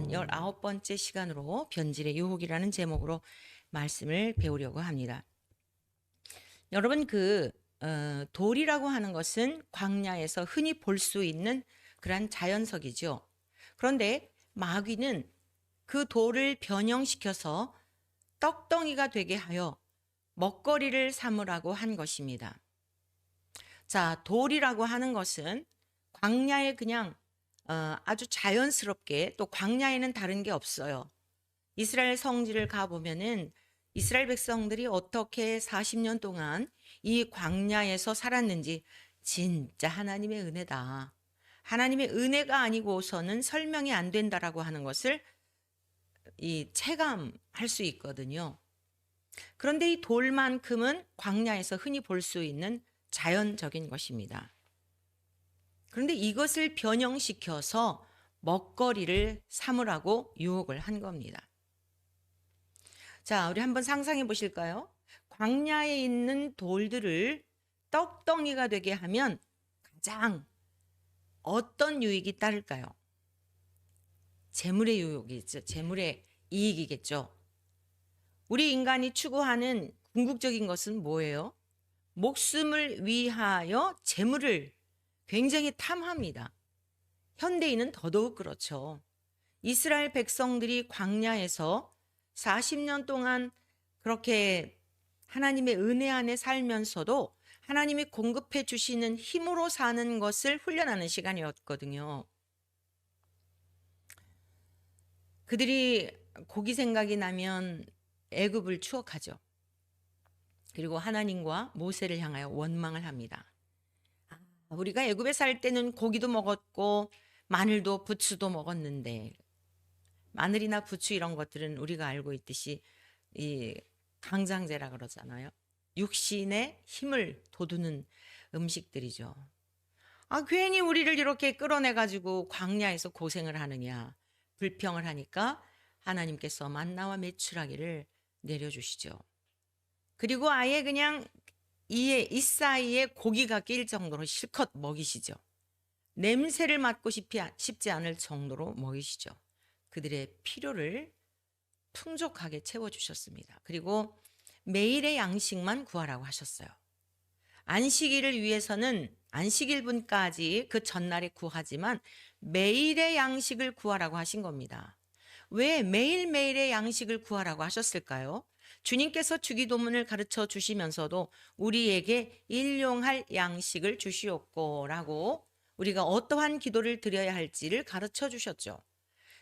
19번째 시간으로 변질의 유혹이라는 제목으로 말씀을 배우려고 합니다. 여러분 돌이라고 하는 것은 광야에서 흔히 볼 수 있는 그러한 자연석이죠. 그런데 마귀는 그 돌을 변형시켜서 떡덩이가 되게 하여 먹거리를 삼으라고 한 것입니다. 자, 돌이라고 하는 것은 광야에 그냥 아주 자연스럽게, 또 광야에는 다른 게 없어요. 이스라엘 성지를 가보면은 이스라엘 백성들이 어떻게 40년 동안 이 광야에서 살았는지 진짜 하나님의 은혜다. 하나님의 은혜가 아니고서는 설명이 안 된다라고 하는 것을 체감할 수 있거든요. 그런데 이 돌만큼은 광야에서 흔히 볼 수 있는 자연적인 것입니다. 그런데 이것을 변형시켜서 먹거리를 삼으라고 유혹을 한 겁니다. 자, 우리 한번 상상해 보실까요? 광야에 있는 돌들을 떡덩이가 되게 하면 가장 어떤 유익이 따를까요? 재물의 유혹이겠죠. 재물의 이익이겠죠. 우리 인간이 추구하는 궁극적인 것은 뭐예요? 목숨을 위하여 재물을 굉장히 탐합니다. 현대인은 더더욱 그렇죠. 이스라엘 백성들이 광야에서 40년 동안 그렇게 하나님의 은혜 안에 살면서도 하나님이 공급해 주시는 힘으로 사는 것을 훈련하는 시간이었거든요. 그들이 고기 생각이 나면 애굽을 추억하죠. 그리고 하나님과 모세를 향하여 원망을 합니다. 우리가 애굽에 살 때는 고기도 먹었고 마늘도 부추도 먹었는데, 마늘이나 부추 이런 것들은 우리가 알고 있듯이 이 강장제라 그러잖아요. 육신의 힘을 돋우는 음식들이죠. 괜히 우리를 이렇게 끌어내가지고 광야에서 고생을 하느냐, 불평을 하니까 하나님께서 만나와 메추라기를 내려주시죠. 그리고 아예 그냥 이 사이에 고기가 낄 정도로 실컷 먹이시죠. 냄새를 맡고 싶지 않을 정도로 먹이시죠. 그들의 필요를 풍족하게 채워주셨습니다. 그리고 매일의 양식만 구하라고 하셨어요. 안식일을 위해서는 안식일분까지 그 전날에 구하지만 매일의 양식을 구하라고 하신 겁니다. 왜 매일매일의 양식을 구하라고 하셨을까요? 주님께서 주기도문을 가르쳐 주시면서도 우리에게 일용할 양식을 주시옵고라고 우리가 어떠한 기도를 드려야 할지를 가르쳐 주셨죠.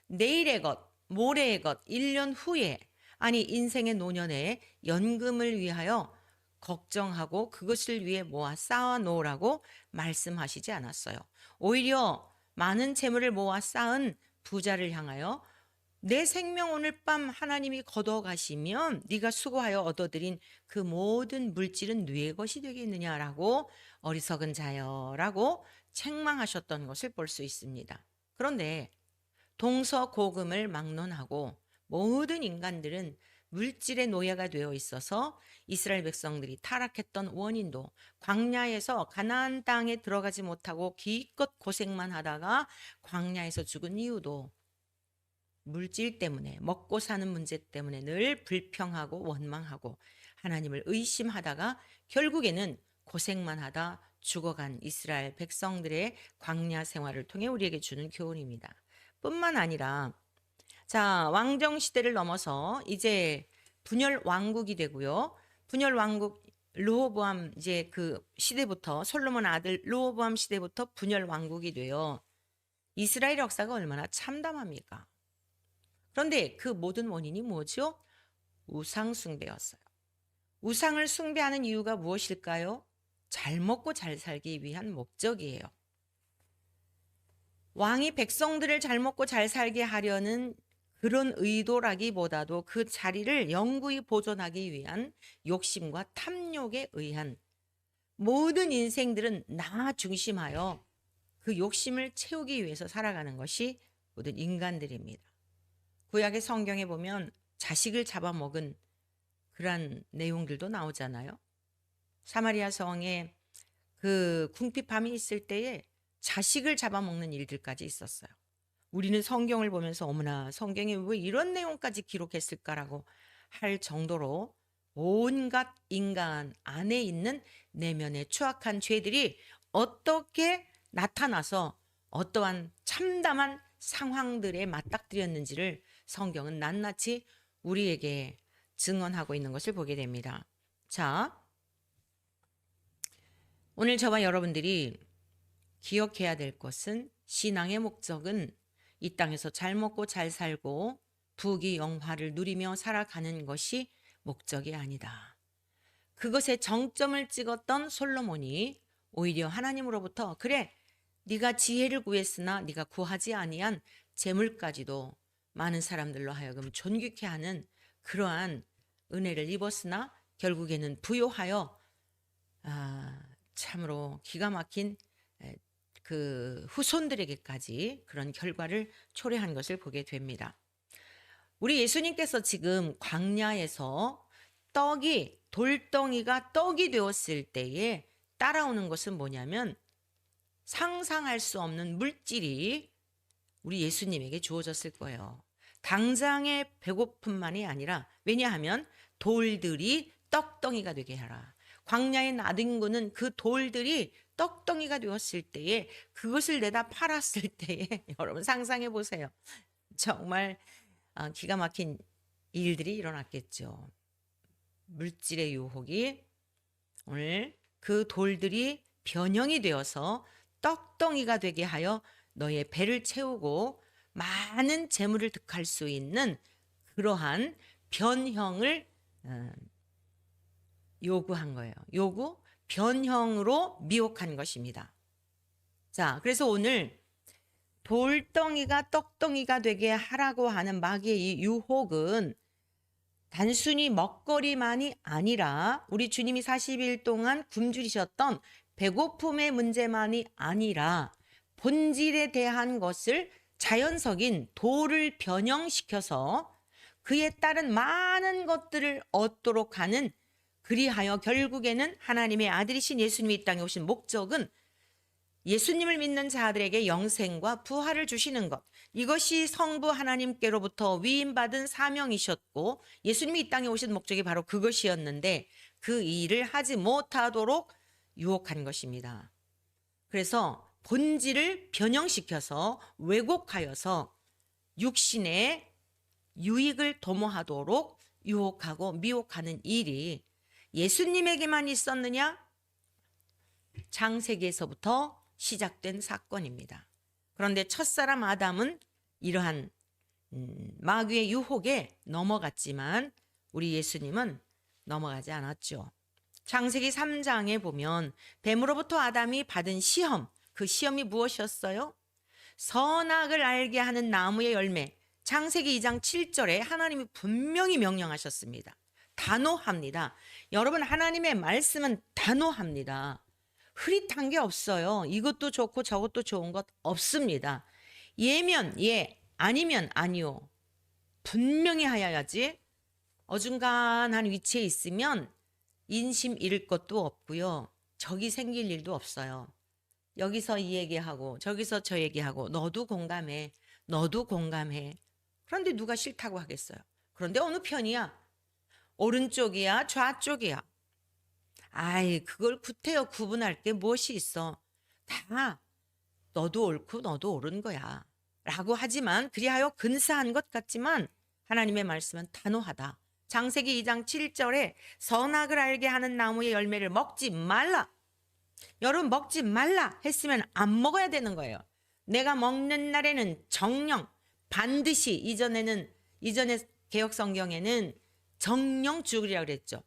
내일의 것, 모레의 것, 1년 후에, 아니 인생의 노년에 연금을 위하여 걱정하고 그것을 위해 모아 쌓아 놓으라고 말씀하시지 않았어요. 오히려 많은 재물을 모아 쌓은 부자를 향하여 내 생명 오늘 밤 하나님이 거둬가시면 네가 수고하여 얻어들인 그 모든 물질은 네 것이 되겠느냐라고, 어리석은 자여라고 책망하셨던 것을 볼 수 있습니다. 그런데 동서고금을 막론하고 모든 인간들은 물질의 노예가 되어 있어서 이스라엘 백성들이 타락했던 원인도, 광야에서 가나안 땅에 들어가지 못하고 기껏 고생만 하다가 광야에서 죽은 이유도 물질 때문에, 먹고 사는 문제 때문에 늘 불평하고 원망하고 하나님을 의심하다가 결국에는 고생만 하다 죽어간 이스라엘 백성들의 광야 생활을 통해 우리에게 주는 교훈입니다. 뿐만 아니라, 자, 왕정 시대를 넘어서 이제 분열 왕국이 되고요. 분열 왕국 르호보암 이제 그 시대부터, 솔로몬 아들 르호보암 시대부터 분열 왕국이 돼요. 이스라엘 역사가 얼마나 참담합니까? 그런데 그 모든 원인이 뭐죠? 우상 숭배였어요. 우상을 숭배하는 이유가 무엇일까요? 잘 먹고 잘 살기 위한 목적이에요. 왕이 백성들을 잘 먹고 잘 살게 하려는 그런 의도라기보다도 그 자리를 영구히 보존하기 위한 욕심과 탐욕에 의한, 모든 인생들은 나 중심하여 그 욕심을 채우기 위해서 살아가는 것이 모든 인간들입니다. 구약의 성경에 보면 자식을 잡아먹은 그런 내용들도 나오잖아요. 사마리아 성에 그 궁핍함이 있을 때에 자식을 잡아먹는 일들까지 있었어요. 우리는 성경을 보면서 어머나 성경에 왜 이런 내용까지 기록했을까라고 할 정도로 온갖 인간 안에 있는 내면의 추악한 죄들이 어떻게 나타나서 어떠한 참담한 상황들에 맞닥뜨렸는지를 성경은 낱낱이 우리에게 증언하고 있는 것을 보게 됩니다. 자, 오늘 저와 여러분들이 기억해야 될 것은 신앙의 목적은 이 땅에서 잘 먹고 잘 살고 부귀 영화를 누리며 살아가는 것이 목적이 아니다. 그것에 정점을 찍었던 솔로몬이 오히려 하나님으로부터 그래 네가 지혜를 구했으나 네가 구하지 아니한 재물까지도 많은 사람들로 하여금 존귀케 하는 그러한 은혜를 입었으나 결국에는 부요하여 참으로 기가 막힌 그 후손들에게까지 그런 결과를 초래한 것을 보게 됩니다. 우리 예수님께서 지금 광야에서 돌덩이가 떡이 되었을 때에 따라오는 것은 뭐냐면 상상할 수 없는 물질이 우리 예수님에게 주어졌을 거예요. 당장의 배고픔만이 아니라 왜냐하면 돌들이 떡덩이가 되게 하라. 광야의 나등군은 그 돌들이 떡덩이가 되었을 때에 그것을 내다 팔았을 때에 여러분 상상해 보세요. 정말 기가 막힌 일들이 일어났겠죠. 물질의 유혹이 오늘 그 돌들이 변형이 되어서 떡덩이가 되게 하여 너의 배를 채우고 많은 재물을 득할 수 있는 그러한 변형을 요구한 거예요. 변형으로 미혹한 것입니다. 자, 그래서 오늘 돌덩이가 떡덩이가 되게 하라고 하는 마귀의 이 유혹은 단순히 먹거리만이 아니라 우리 주님이 40일 동안 굶주리셨던 배고픔의 문제만이 아니라 본질에 대한 것을 자연석인 돌을 변형시켜서 그에 따른 많은 것들을 얻도록 하는 그리하여 결국에는 하나님의 아들이신 예수님이 이 땅에 오신 목적은 예수님을 믿는 자들에게 영생과 부활을 주시는 것. 이것이 성부 하나님께로부터 위임받은 사명이셨고 예수님이 이 땅에 오신 목적이 바로 그것이었는데 그 일을 하지 못하도록 유혹한 것입니다. 그래서 본질을 변형시켜서 왜곡하여서 육신의 유익을 도모하도록 유혹하고 미혹하는 일이 예수님에게만 있었느냐? 창세기에서부터 시작된 사건입니다. 그런데 첫사람 아담은 이러한 마귀의 유혹에 넘어갔지만 우리 예수님은 넘어가지 않았죠. 창세기 3장에 보면 뱀으로부터 아담이 받은 시험, 그 시험이 무엇이었어요? 선악을 알게 하는 나무의 열매. 창세기 2장 7절에 하나님이 분명히 명령하셨습니다. 단호합니다. 여러분 하나님의 말씀은 단호합니다. 흐릿한 게 없어요. 이것도 좋고 저것도 좋은 것 없습니다. 예면 예, 아니면 아니요. 분명히 하여야지. 어중간한 위치에 있으면 인심 잃을 것도 없고요. 적이 생길 일도 없어요. 여기서 이 얘기하고 저기서 저 얘기하고 너도 공감해. 너도 공감해. 그런데 누가 싫다고 하겠어요. 그런데 어느 편이야? 오른쪽이야? 좌쪽이야? 아이, 그걸 구태여 구분할 게 무엇이 있어. 다 너도 옳고 너도 옳은 거야. 라고 하지만 그리하여 근사한 것 같지만 하나님의 말씀은 단호하다. 창세기 2장 7절에 선악을 알게 하는 나무의 열매를 먹지 말라. 여러분 먹지 말라 했으면 안 먹어야 되는 거예요. 내가 먹는 날에는 정령 반드시 이전에 개혁 성경에는 정령 죽으리라 그랬죠.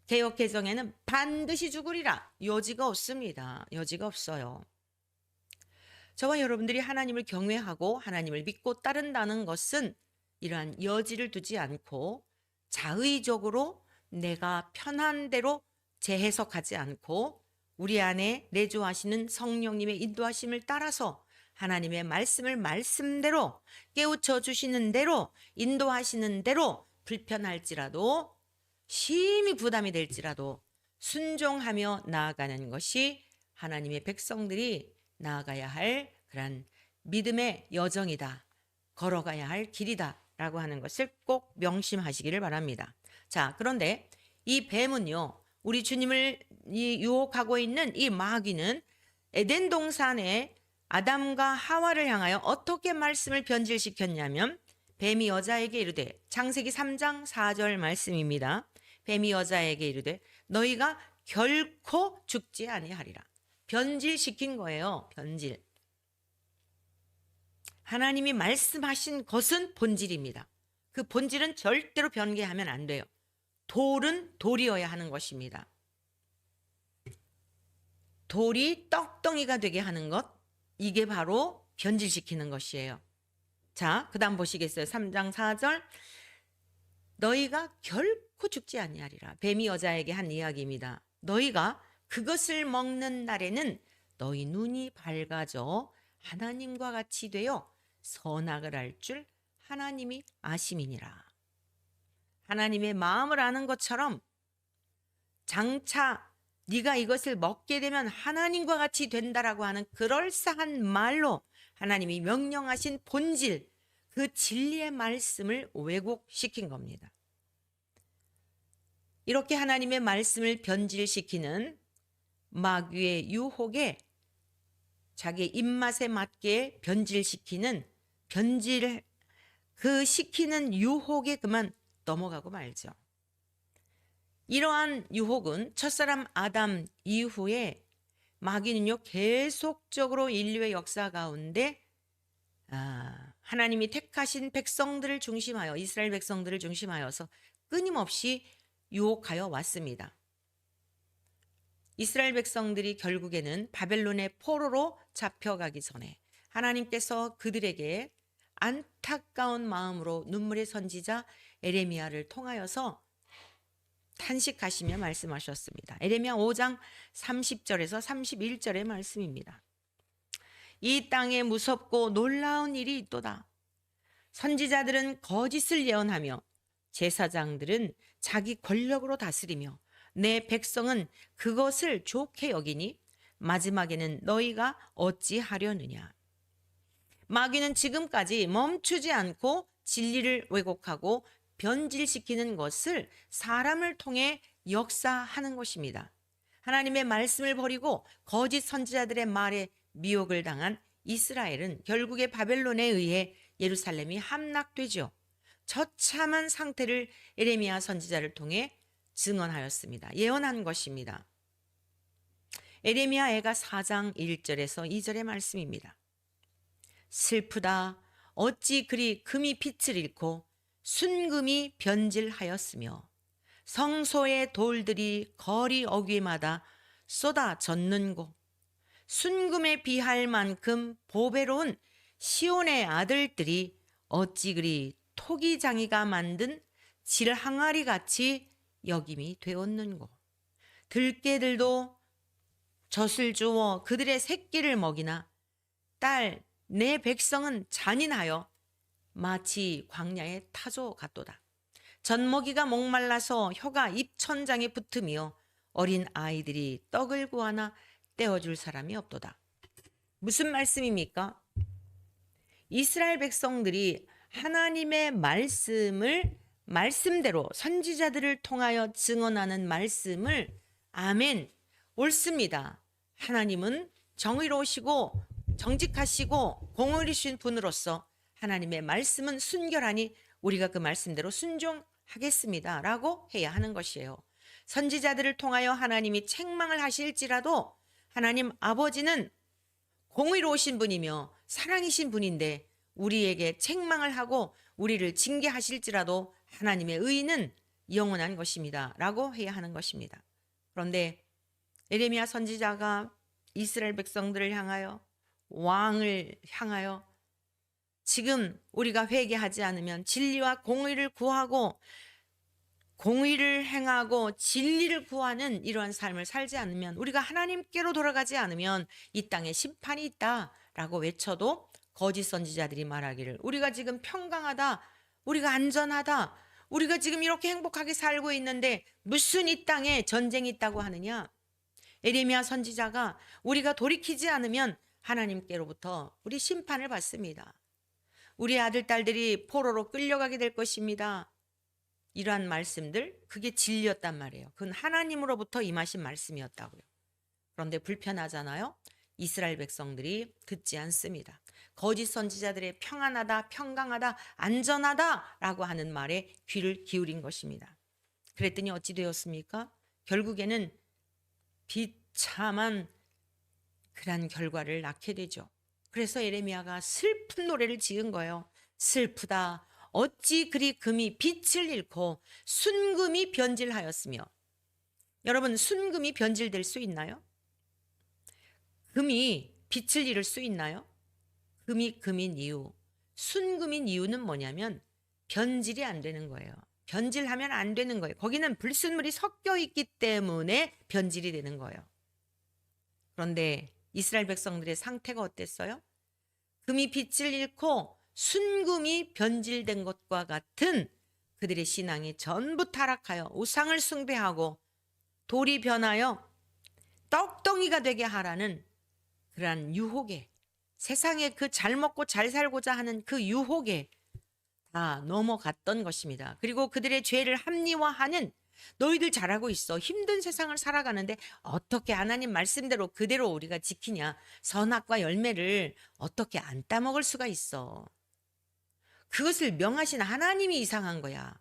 개혁 개정에는 반드시 죽으리라. 여지가 없습니다. 여지가 없어요. 저와 여러분들이 하나님을 경외하고 하나님을 믿고 따른다는 것은 이러한 여지를 두지 않고 자의적으로 내가 편한 대로 재해석하지 않고 우리 안에 내주하시는 성령님의 인도하심을 따라서 하나님의 말씀을 말씀대로 깨우쳐 주시는 대로 인도하시는 대로 불편할지라도 심히 부담이 될지라도 순종하며 나아가는 것이 하나님의 백성들이 나아가야 할 그런 믿음의 여정이다. 걸어가야 할 길이다. 라고 하는 것을 꼭 명심하시기를 바랍니다. 자, 그런데 이 뱀은요, 우리 주님을 유혹하고 있는 이 마귀는 에덴 동산에 아담과 하와를 향하여 어떻게 말씀을 변질시켰냐면 뱀이 여자에게 이르되, 창세기 3장 4절 말씀입니다. 뱀이 여자에게 이르되 너희가 결코 죽지 아니하리라. 변질시킨 거예요. 변질. 하나님이 말씀하신 것은 본질입니다. 그 본질은 절대로 변개하면 안 돼요. 돌은 돌이어야 하는 것입니다. 돌이 떡덩이가 되게 하는 것, 이게 바로 변질시키는 것이에요. 자, 그 다음 보시겠어요? 3장 4절. 너희가 결코 죽지 아니하리라. 뱀이 여자에게 한 이야기입니다. 너희가 그것을 먹는 날에는 너희 눈이 밝아져 하나님과 같이 되어 선악을 알 줄 하나님이 아심이니라. 하나님의 마음을 아는 것처럼 장차 네가 이것을 먹게 되면 하나님과 같이 된다라고 하는 그럴싸한 말로 하나님이 명령하신 본질, 그 진리의 말씀을 왜곡시킨 겁니다. 이렇게 하나님의 말씀을 변질시키는 마귀의 유혹에 자기의 입맛에 맞게 변질시키는 그 시키는 유혹에 그만 넘어가고 말죠. 이러한 유혹은 첫사람 아담 이후에 마귀는요 계속적으로 인류의 역사 가운데 하나님이 택하신 백성들을 중심하여 이스라엘 백성들을 중심하여서 끊임없이 유혹하여 왔습니다. 이스라엘 백성들이 결국에는 바벨론의 포로로 잡혀가기 전에 하나님께서 그들에게 안타까운 마음으로 눈물의 선지자 에레미야를 통하여서 탄식하시며 말씀하셨습니다. 에레미야 5장 30절에서 31절의 말씀입니다. 이 땅에 무섭고 놀라운 일이 있도다. 선지자들은 거짓을 예언하며 제사장들은 자기 권력으로 다스리며 내 백성은 그것을 좋게 여기니 마지막에는 너희가 어찌하려느냐. 마귀는 지금까지 멈추지 않고 진리를 왜곡하고 변질시키는 것을 사람을 통해 역사하는 것입니다. 하나님의 말씀을 버리고 거짓 선지자들의 말에 미혹을 당한 이스라엘은 결국에 바벨론에 의해 예루살렘이 함락되죠. 처참한 상태를 에레미야 선지자를 통해 증언하였습니다. 예언한 것입니다. 에레미야 애가 4장 1절에서 2절의 말씀입니다. 슬프다. 어찌 그리 금이 빛을 잃고 순금이 변질하였으며 성소의 돌들이 거리 어귀마다 쏟아졌는고 순금에 비할 만큼 보배로운 시온의 아들들이 어찌 그리 토기장이가 만든 질항아리 같이 여김이 되었는고. 들깨들도 젖을 주어 그들의 새끼를 먹이나 딸 내 백성은 잔인하여 마치 광야의 타조 같도다. 젖먹이가 목말라서 혀가 입천장에 붙으며 어린 아이들이 떡을 구하나 떼어줄 사람이 없도다. 무슨 말씀입니까? 이스라엘 백성들이 하나님의 말씀을 말씀대로 선지자들을 통하여 증언하는 말씀을 아멘, 옳습니다. 하나님은 정의로우시고 정직하시고 공의로우신 분으로서 하나님의 말씀은 순결하니 우리가 그 말씀대로 순종하겠습니다 라고 해야 하는 것이에요. 선지자들을 통하여 하나님이 책망을 하실지라도 하나님 아버지는 공의로우신 분이며 사랑이신 분인데 우리에게 책망을 하고 우리를 징계하실지라도 하나님의 의는 영원한 것입니다 라고 해야 하는 것입니다. 그런데 에레미야 선지자가 이스라엘 백성들을 향하여 왕을 향하여 지금 우리가 회개하지 않으면 진리와 공의를 구하고 공의를 행하고 진리를 구하는 이러한 삶을 살지 않으면 우리가 하나님께로 돌아가지 않으면 이 땅에 심판이 있다라고 외쳐도 거짓 선지자들이 말하기를 우리가 지금 평강하다, 우리가 안전하다, 우리가 지금 이렇게 행복하게 살고 있는데 무슨 이 땅에 전쟁이 있다고 하느냐. 에레미야 선지자가 우리가 돌이키지 않으면 하나님께로부터 우리 심판을 받습니다. 우리 아들, 딸들이 포로로 끌려가게 될 것입니다. 이러한 말씀들, 그게 진리였단 말이에요. 그건 하나님으로부터 임하신 말씀이었다고요. 그런데 불편하잖아요. 이스라엘 백성들이 듣지 않습니다. 거짓 선지자들의 평안하다, 평강하다, 안전하다라고 하는 말에 귀를 기울인 것입니다. 그랬더니 어찌 되었습니까? 결국에는 비참한 그런 결과를 낳게 되죠. 그래서 예레미야가 슬픈 노래를 지은 거예요. 슬프다. 어찌 그리 금이 빛을 잃고 순금이 변질하였으며. 여러분, 순금이 변질될 수 있나요? 금이 빛을 잃을 수 있나요? 금이 금인 이유, 순금인 이유는 뭐냐면 변질이 안 되는 거예요. 변질하면 안 되는 거예요. 거기는 불순물이 섞여 있기 때문에 변질이 되는 거예요. 그런데 이스라엘 백성들의 상태가 어땠어요? 금이 빛을 잃고 순금이 변질된 것과 같은 그들의 신앙이 전부 타락하여 우상을 숭배하고 돌이 변하여 떡덩이가 되게 하라는 그러한 유혹에, 세상에 그 잘 먹고 잘 살고자 하는 그 유혹에 다 넘어갔던 것입니다. 그리고 그들의 죄를 합리화하는, 너희들 잘하고 있어. 힘든 세상을 살아가는데 어떻게 하나님 말씀대로 그대로 우리가 지키냐. 선악과 열매를 어떻게 안 따먹을 수가 있어. 그것을 명하신 하나님이 이상한 거야.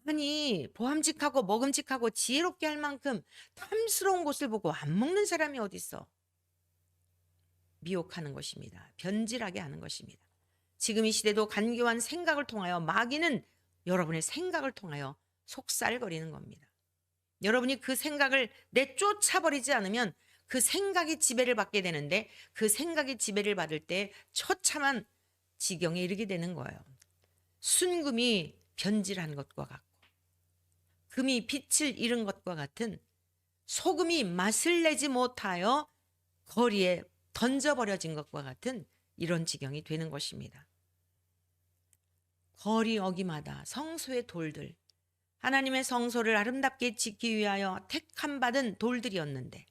아니, 보암직하고 먹음직하고 지혜롭게 할 만큼 탐스러운 것을 보고 안 먹는 사람이 어디 있어. 미혹하는 것입니다. 변질하게 하는 것입니다. 지금 이 시대도 간교한 생각을 통하여 마귀는 여러분의 생각을 통하여 속살거리는 겁니다. 여러분이 그 생각을 내쫓아버리지 않으면 그 생각이 지배를 받게 되는데, 그 생각이 지배를 받을 때 처참한 지경에 이르게 되는 거예요. 순금이 변질한 것과 같고 금이 빛을 잃은 것과 같은, 소금이 맛을 내지 못하여 거리에 던져버려진 것과 같은 이런 지경이 되는 것입니다. 거리 어기마다 성소의 돌들, 하나님의 성소를 아름답게 지키기 위하여 택함 받은 돌들이었는데,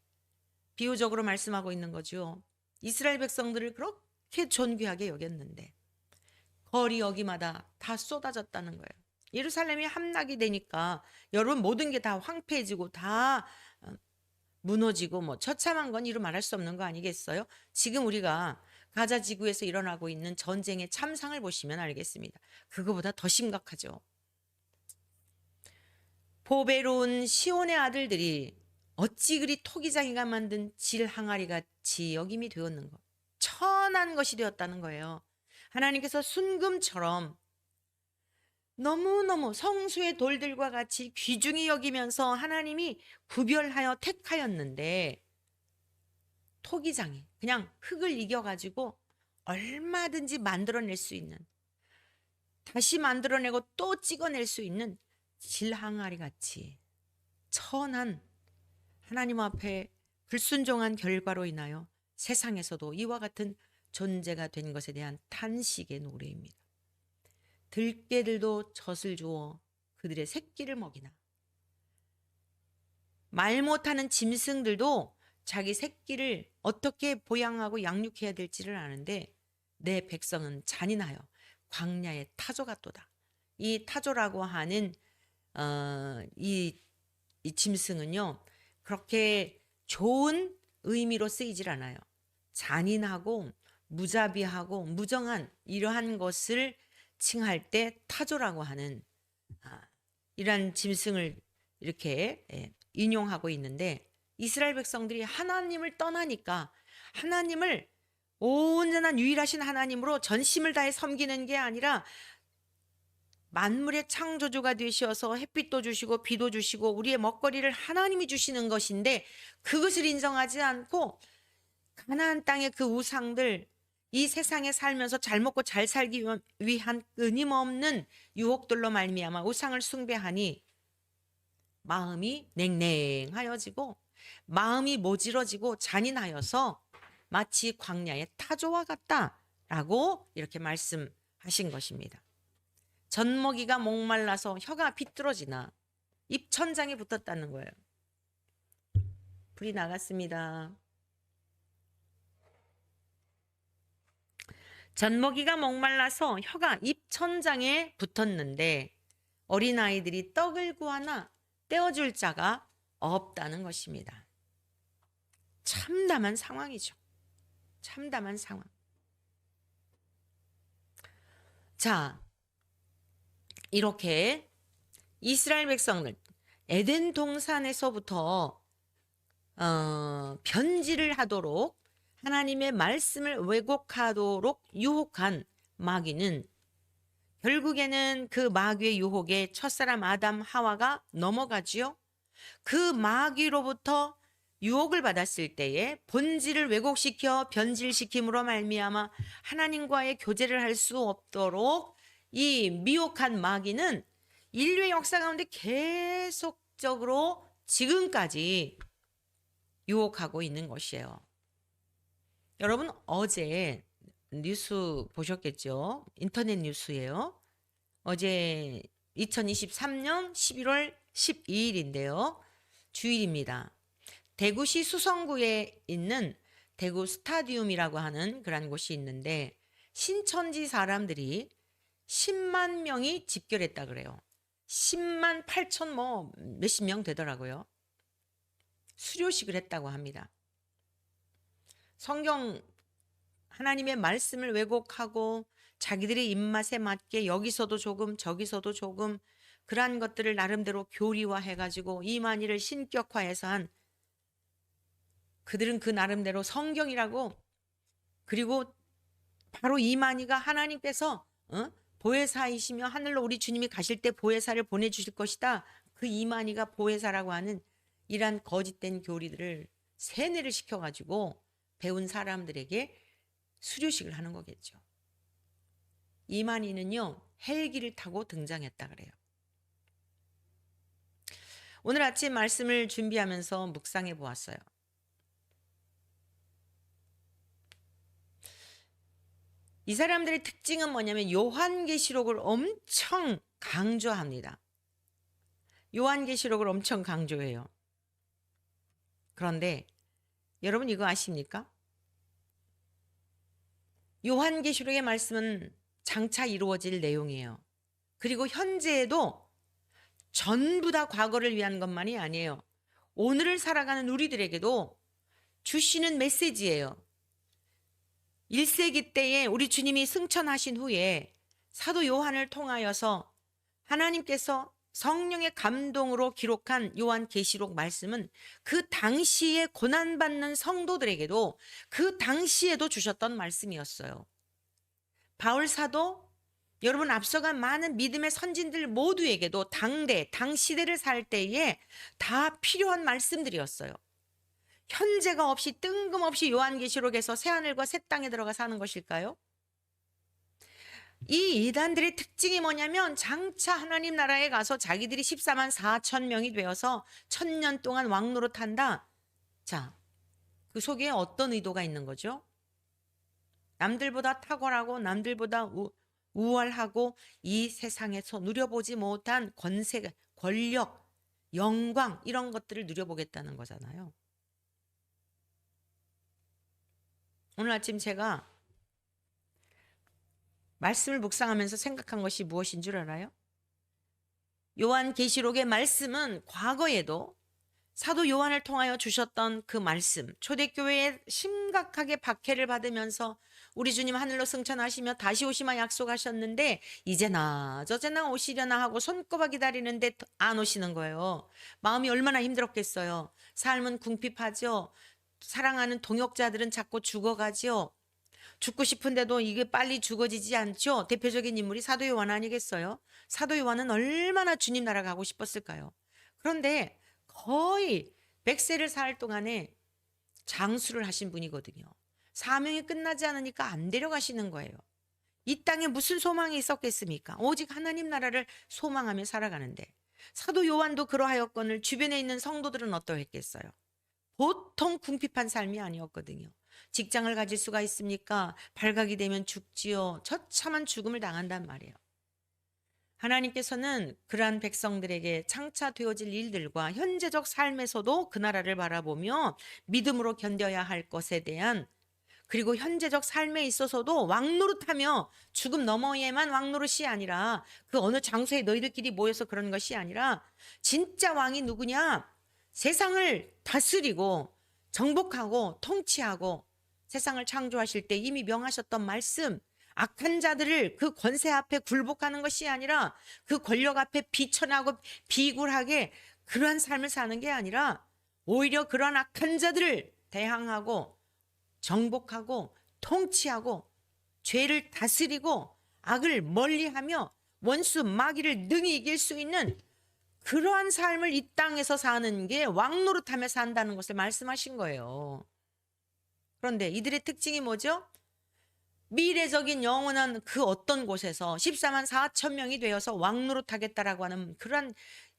비유적으로 말씀하고 있는 거죠. 이스라엘 백성들을 그렇게 존귀하게 여겼는데 거리 어기마다 다 쏟아졌다는 거예요. 예루살렘이 함락이 되니까 여러분 모든 게 다 황폐해지고 다 무너지고 뭐 처참한 건 이루 말할 수 없는 거 아니겠어요? 지금 우리가 가자 지구에서 일어나고 있는 전쟁의 참상을 보시면 알겠습니다. 그거보다 더 심각하죠. 보배로운 시온의 아들들이 어찌 그리 토기장이가 만든 질 항아리 같이 여김이 되었는가. 천한 것이 되었다는 거예요. 하나님께서 순금처럼 너무너무 성수의 돌들과 같이 귀중히 여기면서 하나님이 구별하여 택하였는데, 토기장이 그냥 흙을 이겨가지고 얼마든지 만들어낼 수 있는, 다시 만들어내고 또 찍어낼 수 있는 질항아리 같이 천한, 하나님 앞에 불순종한 결과로 인하여 세상에서도 이와 같은 존재가 된 것에 대한 탄식의 노래입니다. 들깨들도 젖을 주어 그들의 새끼를 먹이나, 말 못하는 짐승들도 자기 새끼를 어떻게 보양하고 양육해야 될지를 아는데 내 백성은 잔인하여 광야의 타조 같도다. 이 타조라고 하는 이 짐승은요, 그렇게 좋은 의미로 쓰이질 않아요. 잔인하고 무자비하고 무정한 이러한 것을 칭할 때 타조라고 하는 이러한 짐승을 이렇게 인용하고 있는데, 이스라엘 백성들이 하나님을 떠나니까 하나님을 온전한 유일하신 하나님으로 전심을 다해 섬기는 게 아니라 만물의 창조주가 되셔서 햇빛도 주시고 비도 주시고 우리의 먹거리를 하나님이 주시는 것인데, 그것을 인정하지 않고 가나안 땅의 그 우상들, 이 세상에 살면서 잘 먹고 잘 살기 위한 끊임없는 유혹들로 말미암아 우상을 숭배하니 마음이 냉랭하여지고 마음이 모질어지고 잔인하여서 마치 광야의 타조와 같다라고 이렇게 말씀하신 것입니다. 젖먹이가 목말라서 혀가 비뚤어지나 입천장에 붙었다는 거예요. 불이 나갔습니다. 젖먹이가 목말라서 혀가 입천장에 붙었는데 어린아이들이 떡을 구하나 떼어줄 자가 없다는 것입니다. 참담한 상황이죠. 참담한 상황. 자, 이렇게 이스라엘 백성들 에덴 동산에서부터 변질을 하도록 하나님의 말씀을 왜곡하도록 유혹한 마귀는 결국에는 그 마귀의 유혹에 첫사람 아담 하와가 넘어가지요. 그 마귀로부터 유혹을 받았을 때에 본질을 왜곡시켜 변질시킴으로 말미암아 하나님과의 교제를 할 수 없도록 이 미혹한 마귀는 인류의 역사 가운데 계속적으로 지금까지 유혹하고 있는 것이에요. 여러분 어제 뉴스 보셨겠죠? 인터넷 뉴스예요. 어제 2023년 11월 12일인데요. 주일입니다. 대구시 수성구에 있는 대구 스타디움이라고 하는 그런 곳이 있는데 신천지 사람들이 10만 명이 집결했다 그래요. 10만 8천 뭐 몇십 명 되더라고요. 수료식을 했다고 합니다. 성경 하나님의 말씀을 왜곡하고 자기들의 입맛에 맞게 여기서도 조금 저기서도 조금 그러한 것들을 나름대로 교리화해가지고 이만희를 신격화해서 한 그들은 그 나름대로 성경이라고 그리고 바로 이만희가 하나님께서 보혜사이시며 하늘로 우리 주님이 가실 때 보혜사를 보내주실 것이다. 그 이만희가 보혜사라고 하는 이러한 거짓된 교리들을 세뇌를 시켜가지고 배운 사람들에게 수료식을 하는 거겠죠. 이만희는요 헬기를 타고 등장했다 그래요. 오늘 아침 말씀을 준비하면서 묵상해 보았어요. 이 사람들의 특징은 뭐냐면 요한계시록을 엄청 강조합니다. 요한계시록을 엄청 강조해요. 그런데 여러분 이거 아십니까? 요한계시록의 말씀은 장차 이루어질 내용이에요. 그리고 현재에도 전부 다 과거를 위한 것만이 아니에요. 오늘을 살아가는 우리들에게도 주시는 메시지예요. 1세기 때에 우리 주님이 승천하신 후에 사도 요한을 통하여서 하나님께서 성령의 감동으로 기록한 요한계시록 말씀은 그 당시에 고난받는 성도들에게도 그 당시에도 주셨던 말씀이었어요. 바울 사도 여러분 앞서간 많은 믿음의 선진들 모두에게도 당시대를 살 때에 다 필요한 말씀들이었어요. 현재가 없이 뜬금없이 요한계시록에서 새하늘과 새 땅에 들어가 사는 것일까요? 이 이단들의 특징이 뭐냐면 장차 하나님 나라에 가서 자기들이 14만 4천 명이 되어서 1000년 동안 왕노릇한다. 자, 그 속에 어떤 의도가 있는 거죠? 남들보다 탁월하고 남들보다 우월하고 이 세상에서 누려보지 못한 권세, 권력, 영광 이런 것들을 누려보겠다는 거잖아요. 오늘 아침 제가 말씀을 묵상하면서 생각한 것이 무엇인 줄 알아요? 요한계시록의 말씀은 과거에도 사도 요한을 통하여 주셨던 그 말씀, 초대교회에 심각하게 박해를 받으면서 우리 주님 하늘로 승천하시며 다시 오시마 약속하셨는데 이제나 저제나 오시려나 하고 손꼽아 기다리는데 안 오시는 거예요. 마음이 얼마나 힘들었겠어요. 삶은 궁핍하죠. 사랑하는 동역자들은 자꾸 죽어가지요. 죽고 싶은데도 이게 빨리 죽어지지 않죠. 대표적인 인물이 사도 요한 아니겠어요? 사도 요한은 얼마나 주님 나라 가고 싶었을까요? 그런데 거의 100세를 살 동안에 장수를 하신 분이거든요. 사명이 끝나지 않으니까 안 데려가시는 거예요. 이 땅에 무슨 소망이 있었겠습니까? 오직 하나님 나라를 소망하며 살아가는데 사도 요한도 그러하였거늘 주변에 있는 성도들은 어떠했겠어요? 보통 궁핍한 삶이 아니었거든요. 직장을 가질 수가 있습니까? 발각이 되면 죽지요. 처참한 죽음을 당한단 말이에요. 하나님께서는 그러한 백성들에게 장차 되어질 일들과 현재적 삶에서도 그 나라를 바라보며 믿음으로 견뎌야 할 것에 대한 그리고 현재적 삶에 있어서도 왕노릇하며 죽음 너머에만 왕노릇이 아니라 그 어느 장소에 너희들끼리 모여서 그런 것이 아니라 진짜 왕이 누구냐? 세상을 다스리고 정복하고 통치하고 세상을 창조하실 때 이미 명하셨던 말씀, 악한 자들을 그 권세 앞에 굴복하는 것이 아니라 그 권력 앞에 비천하고 비굴하게 그러한 삶을 사는 게 아니라 오히려 그러한 악한 자들을 대항하고 정복하고 통치하고 죄를 다스리고 악을 멀리하며 원수 마귀를 능히 이길 수 있는 그러한 삶을 이 땅에서 사는 게 왕노릇하며 산다는 것을 말씀하신 거예요. 그런데 이들의 특징이 뭐죠? 미래적인 영원한 그 어떤 곳에서 14만 4천 명이 되어서 왕노릇하겠다라고 하는 그런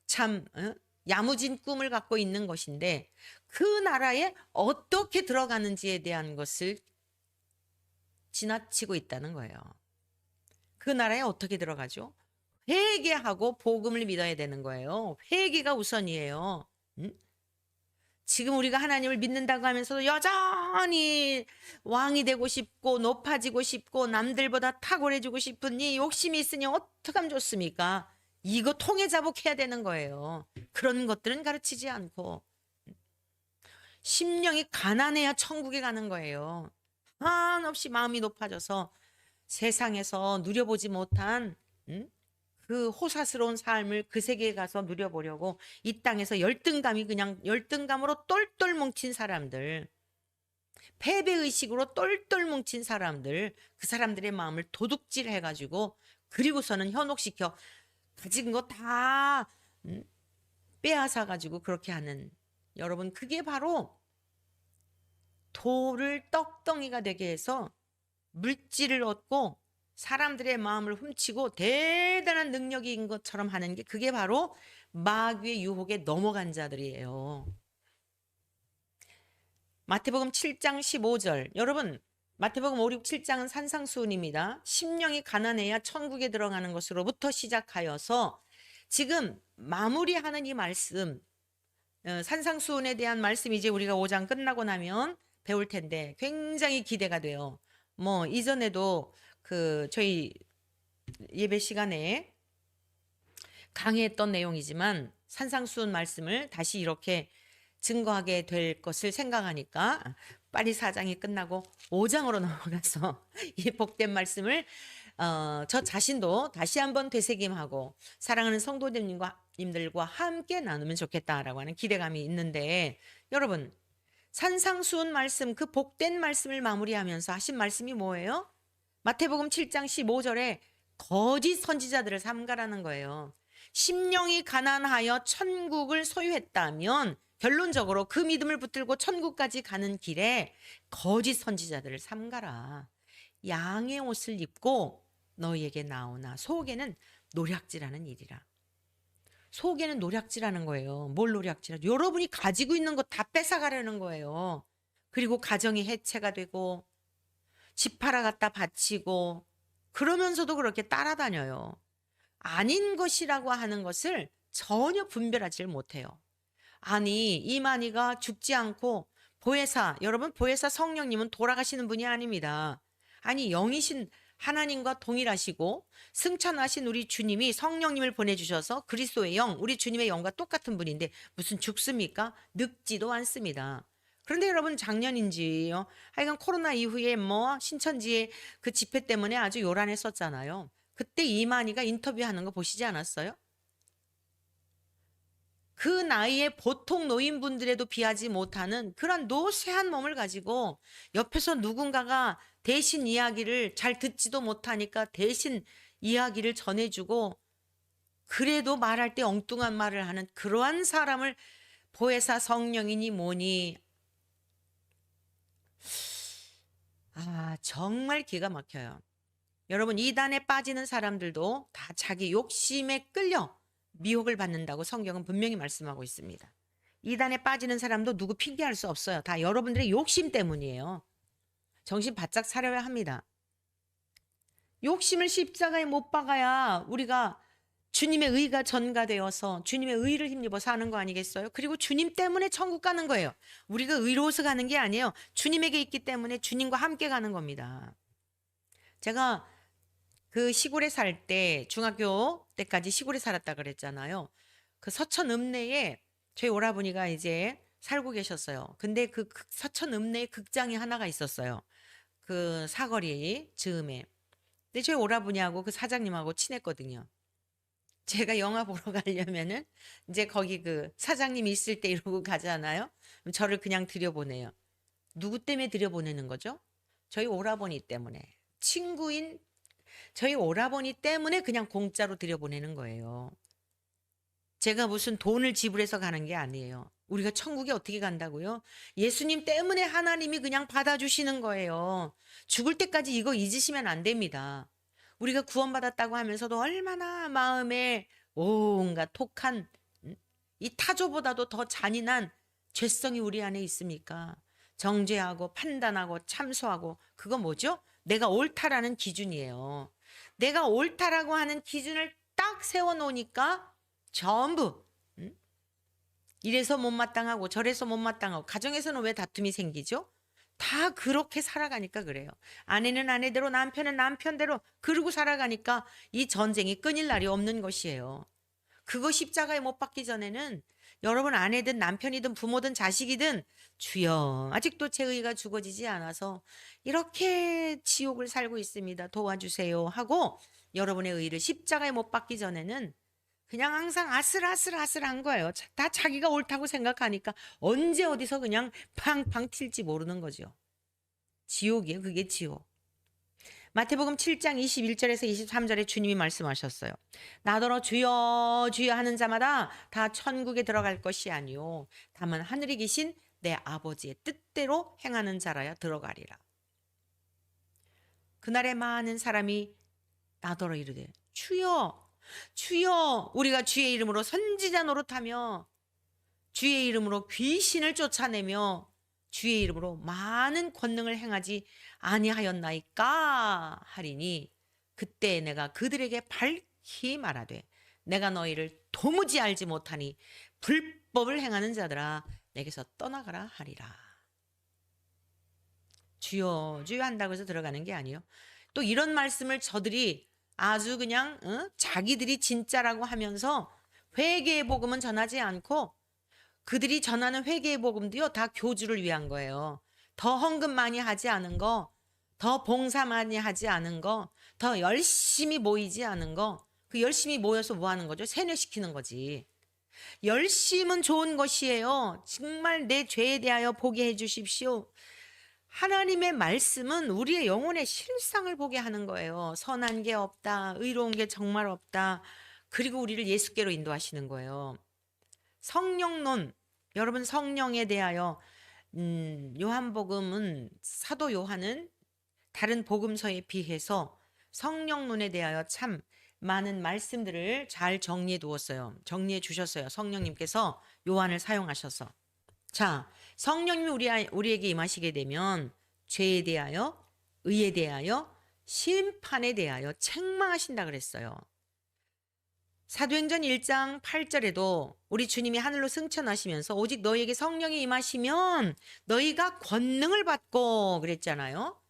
참 야무진 꿈을 갖고 있는 것인데 그 나라에 어떻게 들어가는지에 대한 것을 지나치고 있다는 거예요. 그 나라에 어떻게 들어가죠? 회개하고 복음을 믿어야 되는 거예요. 회개가 우선이에요. 지금 우리가 하나님을 믿는다고 하면서도 여전히 왕이 되고 싶고 높아지고 싶고 남들보다 탁월해지고 싶은 이 욕심이 있으니 어떻게 하면 좋습니까? 이거 통해 자복해야 되는 거예요. 그런 것들은 가르치지 않고 심령이 가난해야 천국에 가는 거예요. 한없이 마음이 높아져서 세상에서 누려보지 못한 그 호사스러운 삶을 그 세계에 가서 누려보려고 이 땅에서 열등감이 그냥 열등감으로 똘똘 뭉친 사람들, 패배의식으로 똘똘 뭉친 사람들, 그 사람들의 마음을 도둑질 해가지고 그리고서는 현혹시켜 가진 거 다 빼앗아가지고 그렇게 하는 여러분, 그게 바로 돌을 떡덩이가 되게 해서 물질을 얻고 사람들의 마음을 훔치고 대단한 능력인 것처럼 하는 게 그게 바로 마귀의 유혹에 넘어간 자들이에요. 마태복음 7장 15절. 여러분, 마태복음 5, 6, 7장은 산상수훈입니다. 심령이 가난해야 천국에 들어가는 것으로부터 시작하여서 지금 마무리하는 이 말씀, 산상수훈에 대한 말씀 이제 우리가 5장 끝나고 나면 배울 텐데 굉장히 기대가 돼요. 뭐 이전에도 그 저희 예배 시간에 강의했던 내용이지만 산상수훈 말씀을 다시 이렇게 증거하게 될 것을 생각하니까 빨리 4장이 끝나고 5장으로 넘어가서 이 복된 말씀을 저 자신도 다시 한번 되새김하고 사랑하는 성도님들과 함께 나누면 좋겠다라고 하는 기대감이 있는데 여러분 산상수훈 말씀 그 복된 말씀을 마무리하면서 하신 말씀이 뭐예요? 마태복음 7장 15절에 거짓 선지자들을 삼가라는 거예요. 심령이 가난하여 천국을 소유했다면 결론적으로 그 믿음을 붙들고 천국까지 가는 길에 거짓 선지자들을 삼가라. 양의 옷을 입고 너희에게 나오나 속에는 노략질하는 일이라. 속에는 노략질하는 거예요. 뭘 노략질하죠? 여러분이 가지고 있는 거 다 뺏어가려는 거예요. 그리고 가정이 해체가 되고 집 팔아 갖다 바치고 그러면서도 그렇게 따라다녀요. 아닌 것이라고 하는 것을 전혀 분별하지 못해요. 아니 이만희가 죽지 않고 보혜사, 여러분 보혜사 성령님은 돌아가시는 분이 아닙니다. 아니 영이신 하나님과 동일하시고 승천하신 우리 주님이 성령님을 보내주셔서 그리스도의 영, 우리 주님의 영과 똑같은 분인데 무슨 죽습니까? 늙지도 않습니다. 그런데 여러분 작년인지요. 하여간 코로나 이후에 뭐 신천지의 그 집회 때문에 아주 요란했었잖아요. 그때 이만희가 인터뷰하는 거 보시지 않았어요? 그 나이에 보통 노인분들에도 비하지 못하는 그런 노쇠한 몸을 가지고 옆에서 누군가가 대신 이야기를 잘 듣지도 못하니까 대신 이야기를 전해주고 그래도 말할 때 엉뚱한 말을 하는 그러한 사람을 보혜사 성령이니 뭐니 정말 기가 막혀요. 여러분 이단에 빠지는 사람들도 다 자기 욕심에 끌려 미혹을 받는다고 성경은 분명히 말씀하고 있습니다. 이단에 빠지는 사람도 누구 핑계할 수 없어요. 다 여러분들의 욕심 때문이에요. 정신 바짝 차려야 합니다. 욕심을 십자가에 못 박아야 우리가 주님의 의가 전가되어서 주님의 의를 힘입어 사는 거 아니겠어요? 그리고 주님 때문에 천국 가는 거예요. 우리가 의로워서 가는 게 아니에요. 주님에게 있기 때문에 주님과 함께 가는 겁니다. 제가 그 시골에 살 때 중학교 때까지 시골에 살았다 그랬잖아요. 그 서천 읍내에 저희 오라버니가 이제 살고 계셨어요. 근데 그 서천 읍내에 극장이 하나가 있었어요. 그 사거리 즈음에. 근데 저희 오라버니하고 그 사장님하고 친했거든요. 제가 영화 보러 가려면은 이제 거기 그 사장님 있을 때 이러고 가잖아요. 그럼 저를 그냥 들여보내요. 누구 때문에 들여보내는 거죠? 저희 오라버니 때문에. 친구인 저희 오라버니 때문에 그냥 공짜로 들여보내는 거예요. 제가 무슨 돈을 지불해서 가는 게 아니에요. 우리가 천국에 어떻게 간다고요? 예수님 때문에 하나님이 그냥 받아주시는 거예요. 죽을 때까지 이거 잊으시면 안 됩니다. 우리가 구원받았다고 하면서도 얼마나 마음에 온갖 독한 이 타조보다도 더 잔인한 죄성이 우리 안에 있습니까? 정죄하고 판단하고 참소하고 그거 뭐죠? 내가 옳다라는 기준이에요. 내가 옳다라고 하는 기준을 딱 세워놓으니까 전부 이래서 못마땅하고 저래서 못마땅하고 가정에서는 왜 다툼이 생기죠? 다 그렇게 살아가니까 그래요. 아내는 아내대로 남편은 남편대로 그러고 살아가니까 이 전쟁이 끊일 날이 없는 것이에요. 그거 십자가에 못 박기 전에는 여러분 아내든 남편이든 부모든 자식이든 주여 아직도 제 의가 죽어지지 않아서 이렇게 지옥을 살고 있습니다. 도와주세요 하고 여러분의 의를 십자가에 못 박기 전에는 그냥 항상 아슬아슬한 거예요. 다 자기가 옳다고 생각하니까 언제 어디서 그냥 팡팡 튈지 모르는 거죠. 지옥이에요. 그게 지옥. 마태복음 7장 21절에서 23절에 주님이 말씀하셨어요. 나더러 주여 주여 하는 자마다 다 천국에 들어갈 것이 아니요 다만 하늘에 계신 내 아버지의 뜻대로 행하는 자라야 들어가리라. 그날에 많은 사람이 나더러 이르되 주여 주여 우리가 주의 이름으로 선지자 노릇하며 주의 이름으로 귀신을 쫓아내며 주의 이름으로 많은 권능을 행하지 아니하였나이까 하리니 그때 내가 그들에게 밝히 말하되 내가 너희를 도무지 알지 못하니 불법을 행하는 자들아 내게서 떠나가라 하리라. 주여 주여 한다고 해서 들어가는 게 아니에요. 또 이런 말씀을 저들이 아주 그냥 자기들이 진짜라고 하면서 회개의 복음은 전하지 않고 그들이 전하는 회개의 복음도요 다 교주를 위한 거예요. 더 헌금 많이 하지 않은 거, 더 봉사 많이 하지 않은 거, 더 열심히 모이지 않은 거, 그 열심히 모여서 뭐 하는 거죠? 세뇌시키는 거지. 열심은 좋은 것이에요. 정말 내 죄에 대하여 보게 해 주십시오. 하나님의 말씀은 우리의 영혼의 실상을 보게 하는 거예요. 선한 게 없다. 의로운 게 정말 없다. 그리고 우리를 예수께로 인도하시는 거예요. 성령론, 여러분 성령에 대하여 요한복음은 사도 요한은 다른 복음서에 비해서 성령론에 대하여 참 많은 말씀들을 잘 정리해 두었어요. 정리해 주셨어요. 성령님께서 요한을 사용하셔서. 자, 성령님이 우리에게 임하시게 되면 죄에 대하여, 의에 대하여, 심판에 대하여 책망하신다 그랬어요. 사도행전 1장 8절에도 우리 주님이 하늘로 승천하시면서 오직 너희에게 성령이 임하시면 너희가 권능을 받고 그랬잖아요.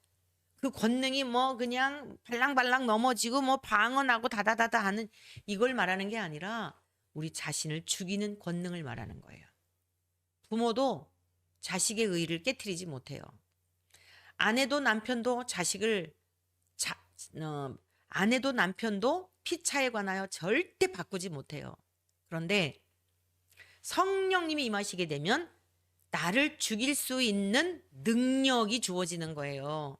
그 권능이 뭐 그냥 발랑발랑 넘어지고 뭐 방언하고 다다다다 하는 이걸 말하는 게 아니라 우리 자신을 죽이는 권능을 말하는 거예요. 부모도 자식의 의를 깨트리지 못해요. 아내도 남편도 아내도 남편도 피차에 관하여 절대 바꾸지 못해요. 그런데 성령님이 임하시게 되면 나를 죽일 수 있는 능력이 주어지는 거예요.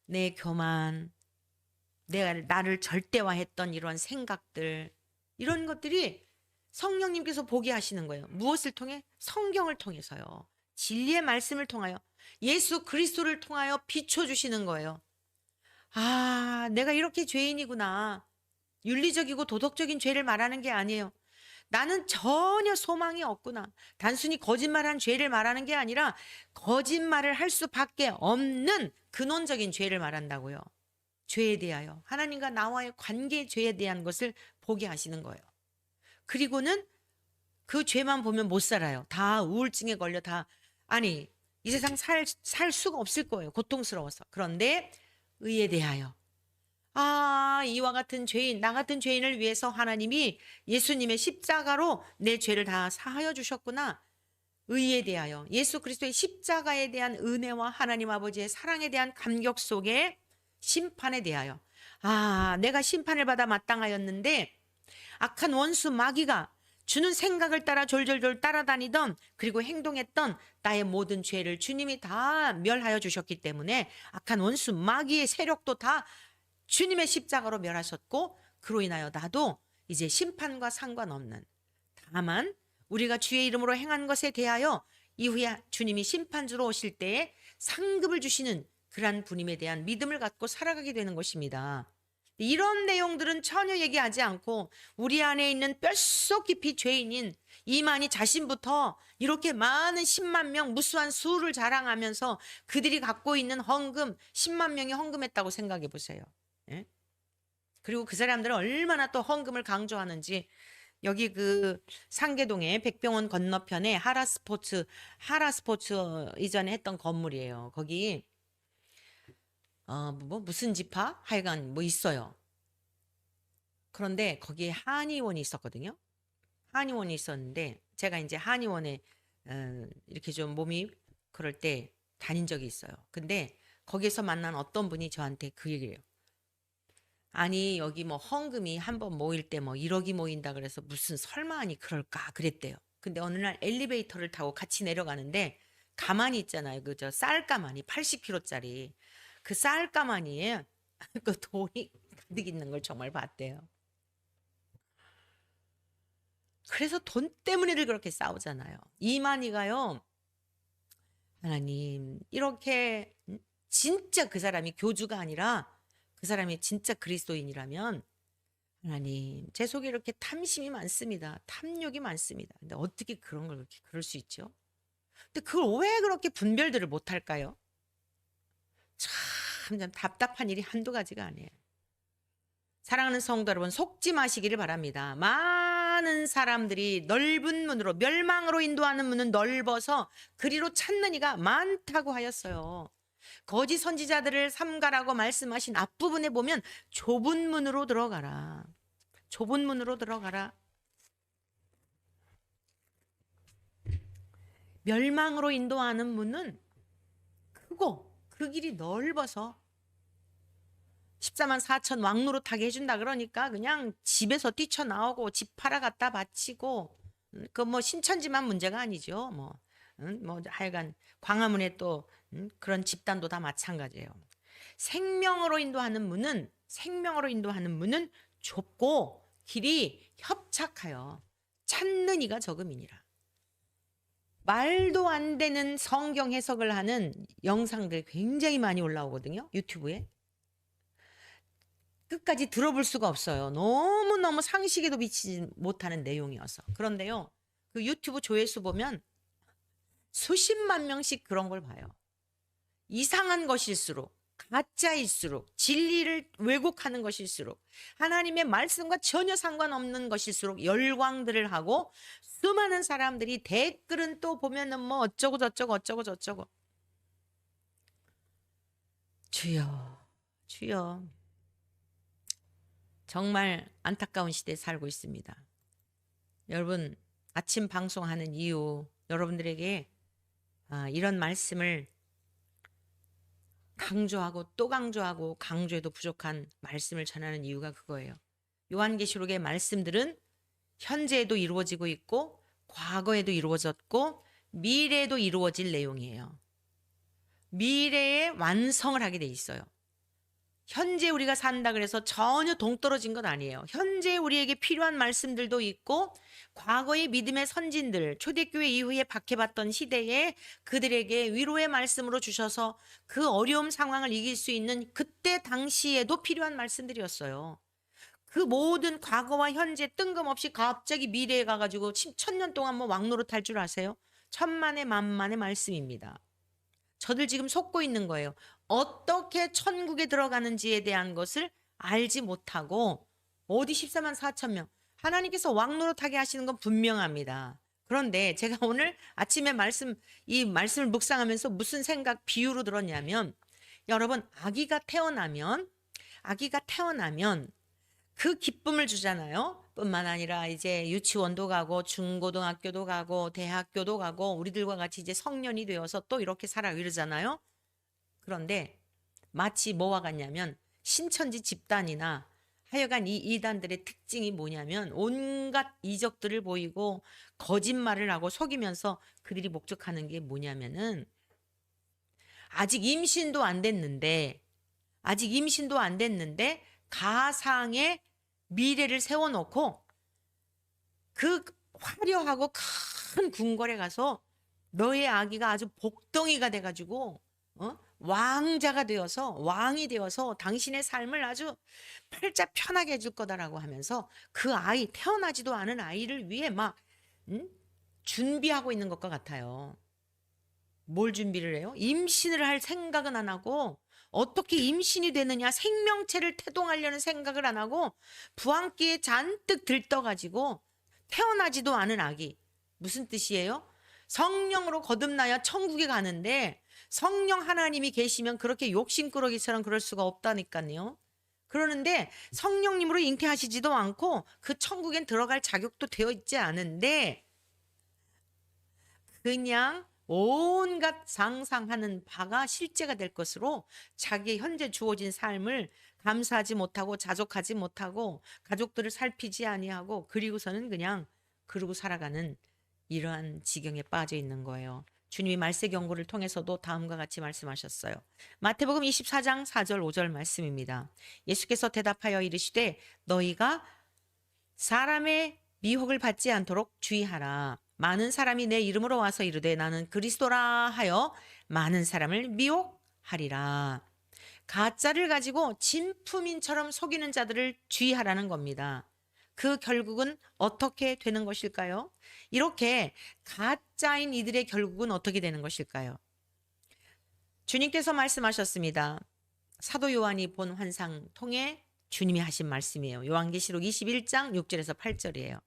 내 교만, 나를 절대화했던 이런 생각들, 이런 것들이 성령님께서 보게 하시는 거예요. 무엇을 통해? 성경을 통해서요. 진리의 말씀을 통하여 예수 그리스도를 통하여 비춰주시는 거예요. 아, 내가 이렇게 죄인이구나. 윤리적이고 도덕적인 죄를 말하는 게 아니에요. 나는 전혀 소망이 없구나. 단순히 거짓말한 죄를 말하는 게 아니라 거짓말을 할 수밖에 없는 근원적인 죄를 말한다고요. 죄에 대하여, 하나님과 나와의 관계 죄에 대한 것을 보게 하시는 거예요. 그리고는 그 죄만 보면 못 살아요. 다 우울증에 걸려 아니, 이 세상 살 수가 없을 거예요. 고통스러워서. 그런데 의에 대하여, 이와 같은 죄인, 나 같은 죄인을 위해서 하나님이 예수님의 십자가로 내 죄를 다 사하여 주셨구나. 의에 대하여, 예수 그리스도의 십자가에 대한 은혜와 하나님 아버지의 사랑에 대한 감격 속에 심판에 대하여, 내가 심판을 받아 마땅하였는데 악한 원수 마귀가 주는 생각을 따라 졸졸졸 따라다니던, 그리고 행동했던 나의 모든 죄를 주님이 다 멸하여 주셨기 때문에 악한 원수 마귀의 세력도 다 주님의 십자가로 멸하셨고, 그로 인하여 나도 이제 심판과 상관없는, 다만 우리가 주의 이름으로 행한 것에 대하여 이후에 주님이 심판주로 오실 때에 상급을 주시는 그러한 분임에 대한 믿음을 갖고 살아가게 되는 것입니다. 이런 내용들은 전혀 얘기하지 않고 우리 안에 있는 뼛속 깊이 죄인인 이만희 자신부터 이렇게 많은 10만 명 무수한 수를 자랑하면서 그들이 갖고 있는 헌금 10만 명이 헌금했다고 생각해 보세요. 예? 그리고 그 사람들은 얼마나 또 헌금을 강조하는지, 여기 그 상계동의 백병원 건너편에 하라스포츠 이전에 했던 건물이에요. 거기 무슨 집화? 하여간 뭐 있어요. 그런데 거기에 한의원이 있었거든요. 한의원이 있었는데 제가 이제 한의원에 이렇게 좀 몸이 그럴 때 다닌 적이 있어요. 근데 거기서 만난 어떤 분이 저한테 그 얘기를 해요. 아니, 여기 뭐 헌금이 한 번 모일 때 뭐 1억이 모인다 그래서 무슨 설마 하니 그럴까 그랬대요. 근데 어느 날 엘리베이터를 타고 같이 내려가는데 가만히 있잖아요. 그 저 쌀가마니 80kg짜리 그 쌀가마니에 그 돈이 가득 있는 걸 정말 봤대요. 그래서 돈 때문에들 그렇게 싸우잖아요. 이만희가요, 하나님, 이렇게 진짜 그 사람이 교주가 아니라 그 사람이 진짜 그리스도인이라면, 하나님, 제 속에 이렇게 탐심이 많습니다. 탐욕이 많습니다. 근데 어떻게 그런 걸 그렇게 그럴 수 있죠? 근데 그걸 왜 그렇게 분별들을 못 할까요? 참 답답한 일이 한두 가지가 아니에요. 사랑하는 성도 여러분, 속지 마시기를 바랍니다. 많은 사람들이 넓은 문으로, 멸망으로 인도하는 문은 넓어서 그리로 찾는 이가 많다고 하였어요. 거짓 선지자들을 삼가라고 말씀하신 앞부분에 보면 좁은 문으로 들어가라. 좁은 문으로 들어가라. 멸망으로 인도하는 문은 크고 그 길이 넓어서 14만 4천 왕노릇하게 해준다 그러니까 그냥 집에서 뛰쳐나오고 집 팔아 갖다 바치고, 그 뭐 신천지만 문제가 아니죠. 뭐 하여간 광화문에 또 그런 집단도 다 마찬가지예요. 생명으로 인도하는 문은 좁고 길이 협착하여 찾는 이가 적음이니라. 말도 안 되는 성경 해석을 하는 영상들 굉장히 많이 올라오거든요. 유튜브에. 끝까지 들어볼 수가 없어요. 너무너무 상식에도 미치지 못하는 내용이어서. 그런데요, 그 유튜브 조회수 보면 수십만 명씩 그런 걸 봐요. 이상한 것일수록, 가짜일수록, 진리를 왜곡하는 것일수록, 하나님의 말씀과 전혀 상관없는 것일수록 열광들을 하고, 수많은 사람들이 댓글은 또 보면은 뭐 어쩌고 저쩌고. 주여, 주여. 정말 안타까운 시대에 살고 있습니다. 여러분, 아침 방송하는 이유, 여러분들에게 이런 말씀을 강조하고 또 강조하고 강조해도 부족한 말씀을 전하는 이유가 그거예요. 요한계시록의 말씀들은 현재에도 이루어지고 있고 과거에도 이루어졌고 미래에도 이루어질 내용이에요. 미래에 완성을 하게 돼 있어요. 현재 우리가 산다 그래서 전혀 동떨어진 건 아니에요. 현재 우리에게 필요한 말씀들도 있고 과거의 믿음의 선진들, 초대교회 이후에 박해받던 시대에 그들에게 위로의 말씀으로 주셔서 그 어려움 상황을 이길 수 있는 그때 당시에도 필요한 말씀들이었어요. 그 모든 과거와 현재 뜬금없이 갑자기 미래에 가가지고 1000년 동안 뭐 왕노릇할 줄 아세요? 천만의 만만의 말씀입니다. 저들 지금 속고 있는 거예요. 어떻게 천국에 들어가는지에 대한 것을 알지 못하고 어디 14만 4천 명. 하나님께서 왕노릇하게 하시는 건 분명합니다. 그런데 제가 오늘 아침에 이 말씀을 묵상하면서 무슨 생각 비유로 들었냐면, 여러분, 아기가 태어나면 그 기쁨을 주잖아요. 뿐만 아니라 이제 유치원도 가고 중고등학교도 가고 대학교도 가고 우리들과 같이 이제 성년이 되어서 또 이렇게 살아 이러잖아요. 그런데 마치 뭐와 같냐면 신천지 집단이나 하여간 이 이단들의 특징이 뭐냐면 온갖 이적들을 보이고 거짓말을 하고 속이면서 그들이 목적하는 게 뭐냐면은 아직 임신도 안 됐는데 가상의 미래를 세워놓고 그 화려하고 큰 궁궐에 가서 너의 아기가 아주 복덩이가 돼가지고 왕자가 되어서 왕이 되어서 당신의 삶을 아주 팔자 편하게 해줄 거다라고 하면서 그 아이 태어나지도 않은 아이를 위해 막 준비하고 있는 것과 같아요. 뭘 준비를 해요? 임신을 할 생각은 안 하고 어떻게 임신이 되느냐 생명체를 태동하려는 생각을 안 하고 부항기에 잔뜩 들떠가지고 태어나지도 않은 아기. 무슨 뜻이에요? 성령으로 거듭나야 천국에 가는데 성령 하나님이 계시면 그렇게 욕심꾸러기처럼 그럴 수가 없다니까요. 그러는데 성령님으로 잉태하시지도 않고 그 천국엔 들어갈 자격도 되어 있지 않은데 그냥 온갖 상상하는 바가 실제가 될 것으로 자기의 현재 주어진 삶을 감사하지 못하고 자족하지 못하고 가족들을 살피지 아니하고 그리고서는 그냥 그러고 살아가는 이러한 지경에 빠져 있는 거예요. 주님이 말세 경고를 통해서도 다음과 같이 말씀하셨어요. 마태복음 24장 4절 5절 말씀입니다. 예수께서 대답하여 이르시되 너희가 사람의 미혹을 받지 않도록 주의하라. 많은 사람이 내 이름으로 와서 이르되 나는 그리스도라 하여 많은 사람을 미혹하리라. 가짜를 가지고 진품인처럼 속이는 자들을 주의하라는 겁니다. 그 결국은 어떻게 되는 것일까요? 이렇게 가짜인 이들의 결국은 어떻게 되는 것일까요? 주님께서 말씀하셨습니다. 사도 요한이 본 환상 통해 주님이 하신 말씀이에요. 요한계시록 21장 6절에서 8절이에요.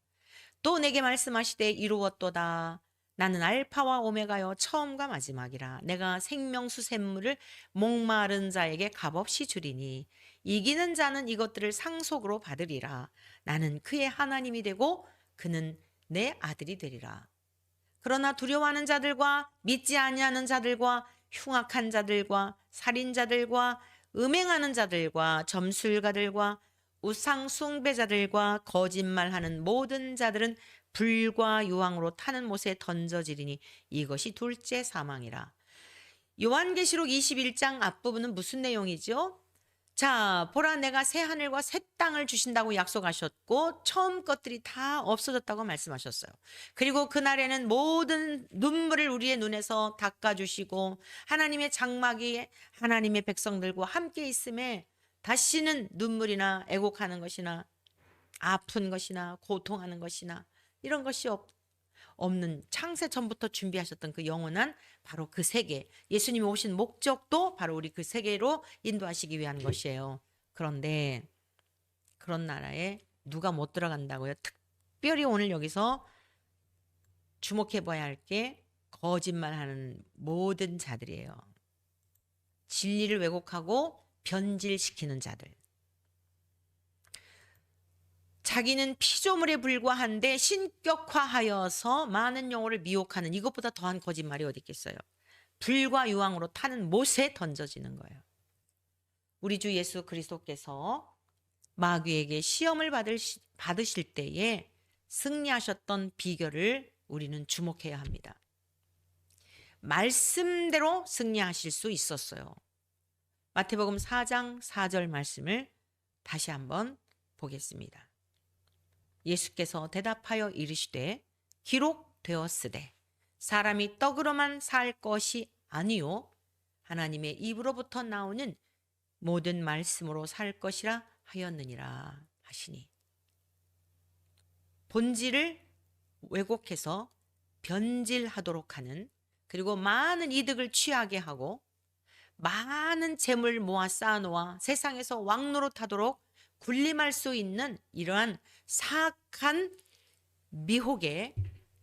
또 내게 말씀하시되 이루었도다. 나는 알파와 오메가요 처음과 마지막이라. 내가 생명수 샘물을 목마른 자에게 값없이 주리니 이기는 자는 이것들을 상속으로 받으리라. 나는 그의 하나님이 되고 그는 내 아들이 되리라. 그러나 두려워하는 자들과 믿지 아니하는 자들과 흉악한 자들과 살인자들과 음행하는 자들과 점술가들과 우상 숭배자들과 거짓말하는 모든 자들은 불과 유황으로 타는 못에 던져지리니 이것이 둘째 사망이라. 요한계시록 21장 앞부분은 무슨 내용이죠? 자, 보라 내가 새 하늘과 새 땅을 주신다고 약속하셨고 처음 것들이 다 없어졌다고 말씀하셨어요. 그리고 그날에는 모든 눈물을 우리의 눈에서 닦아주시고 하나님의 장막이 하나님의 백성들과 함께 있음에 다시는 눈물이나 애곡하는 것이나 아픈 것이나 고통하는 것이나 이런 것이 없는 창세 전부터 준비하셨던 그 영원한 바로 그 세계, 예수님이 오신 목적도 바로 우리 그 세계로 인도하시기 위한 것이에요. 그런데 그런 나라에 누가 못 들어간다고요? 특별히 오늘 여기서 주목해 봐야 할 게 거짓말하는 모든 자들이에요. 진리를 왜곡하고 변질시키는 자들. 자기는 피조물에 불과한데 신격화하여서 많은 영혼을 미혹하는 이것보다 더한 거짓말이 어디 있겠어요. 불과 유황으로 타는 못에 던져지는 거예요. 우리 주 예수 그리스도께서 마귀에게 시험을 받으실 때에 승리하셨던 비결을 우리는 주목해야 합니다. 말씀대로 승리하실 수 있었어요. 마태복음 4장 4절 말씀을 다시 한번 보겠습니다. 예수께서 대답하여 이르시되 기록되었으되 사람이 떡으로만 살 것이 아니요 하나님의 입으로부터 나오는 모든 말씀으로 살 것이라 하였느니라 하시니, 본질을 왜곡해서 변질하도록 하는 그리고 많은 이득을 취하게 하고 많은 재물 모아 쌓아놓아 세상에서 왕노릇하도록 군림할 수 있는 이러한 사악한 미혹에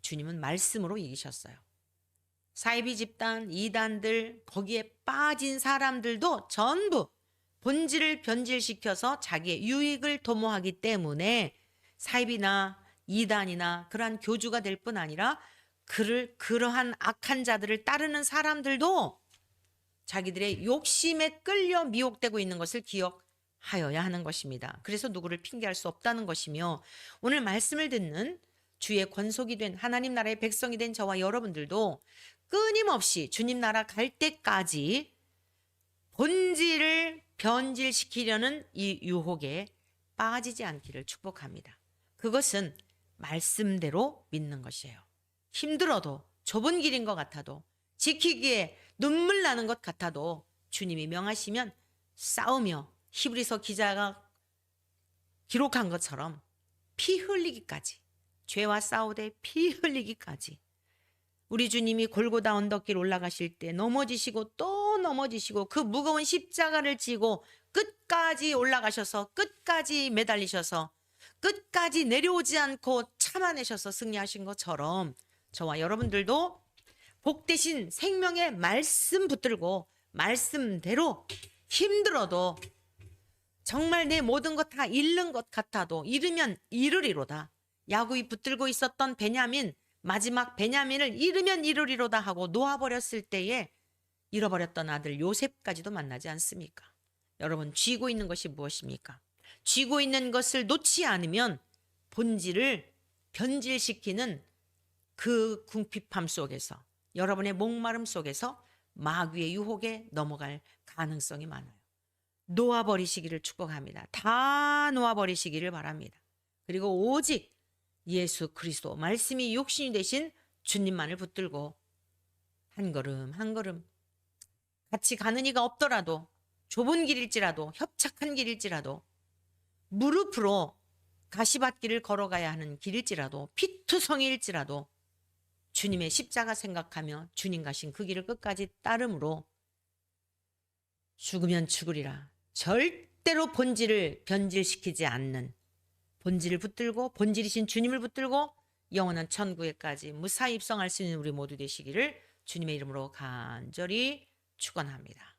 주님은 말씀으로 이기셨어요. 사이비 집단, 이단들, 거기에 빠진 사람들도 전부 본질을 변질시켜서 자기의 유익을 도모하기 때문에 사이비나 이단이나 그러한 교주가 될 뿐 아니라 그러한 악한 자들을 따르는 사람들도 자기들의 욕심에 끌려 미혹되고 있는 것을 기억하여야 하는 것입니다. 그래서 누구를 핑계할 수 없다는 것이며, 오늘 말씀을 듣는 주의 권속이 된 하나님 나라의 백성이 된 저와 여러분들도 끊임없이 주님 나라 갈 때까지 본질을 변질시키려는 이 유혹에 빠지지 않기를 축복합니다. 그것은 말씀대로 믿는 것이에요. 힘들어도, 좁은 길인 것 같아도, 지키기에 눈물 나는 것 같아도 주님이 명하시면 싸우며, 히브리서 기자가 기록한 것처럼 피 흘리기까지, 죄와 싸우되 피 흘리기까지, 우리 주님이 골고다 언덕길 올라가실 때 넘어지시고 또 넘어지시고 그 무거운 십자가를 지고 끝까지 올라가셔서 끝까지 매달리셔서 끝까지 내려오지 않고 참아내셔서 승리하신 것처럼 저와 여러분들도 복되신 생명의 말씀 붙들고 말씀대로 힘들어도, 정말 내 모든 것 다 잃는 것 같아도 잃으면 이르리로다. 야곱이 붙들고 있었던 베냐민, 마지막 베냐민을 잃으면 이르리로다 하고 놓아버렸을 때에 잃어버렸던 아들 요셉까지도 만나지 않습니까? 여러분, 쥐고 있는 것이 무엇입니까? 쥐고 있는 것을 놓지 않으면 본질을 변질시키는 그 궁핍함 속에서, 여러분의 목마름 속에서 마귀의 유혹에 넘어갈 가능성이 많아요. 놓아버리시기를 축복합니다. 다 놓아버리시기를 바랍니다. 그리고 오직 예수 그리스도 말씀이 육신이 되신 주님만을 붙들고 한 걸음 한 걸음 같이 가는 이가 없더라도, 좁은 길일지라도, 협착한 길일지라도, 무릎으로 가시밭길을 걸어가야 하는 길일지라도, 피투성이일지라도 주님의 십자가 생각하며 주님 가신 그 길을 끝까지 따름으로 죽으면 죽으리라, 절대로 본질을 변질시키지 않는, 본질을 붙들고 본질이신 주님을 붙들고 영원한 천국에까지 무사히 입성할 수 있는 우리 모두 되시기를 주님의 이름으로 간절히 축원합니다.